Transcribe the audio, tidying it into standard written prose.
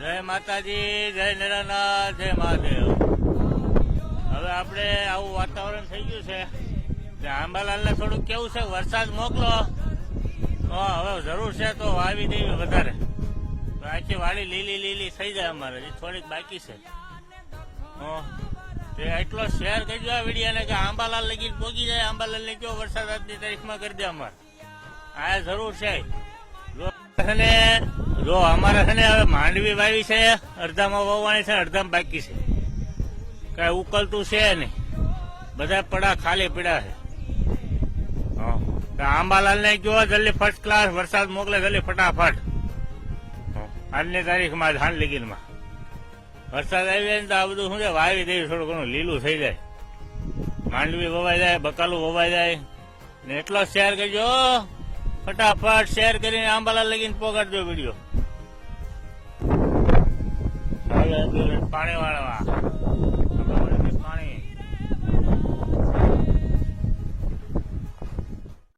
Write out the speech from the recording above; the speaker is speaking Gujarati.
જય માતાજી, જય નિરાનાથ, જય મહાદેવ. હવે આપણે આવું વાતાવરણ થઈ ગયું છે. આંબાલાલને થોડુંક કેવું છે, વરસાદ મોકલો તો હવે જરૂર છે તો વાવી દેવી વધારે, તો આખી વાડી લીલી લીલી થઈ જાય. અમારે થોડીક બાકી છે. એટલો શેર કરજો આ વિડીયોને કે આંબાલાલ લગી પોગી જાય. આંબાલાલ ને કયો વરસાદ આજની તારીખમાં કરી દે. અમારે આ જરૂર છે. જો અમારે છે ને હવે માંડવી વાવી છે, અડધામાં વાવવાની છે, અડધામાં બાકી છે. કઈ ઉકલતું છે નહીં, બધા પડા ખાલી પીડા છે. આંબાલાલ ને કયો જલ્દી ફર્સ્ટ ક્લાસ વરસાદ મોકલે, જલ્દી ફટાફટ આજની તારીખમાં ધાન લીગીનમાં વરસાદ આવી જાય ને તો આ બધું શું છે વાવી દેવી, થોડું ઘણું લીલું થઈ જાય, માંડવી વવાઈ જાય, બકાલું વવાઈ જાય. ને એટલો શેર કરજો, ફટાફટ શેર કરીને આંબાલાલ લગીને પોગાડજો વિડીયો. પાણી વાળવા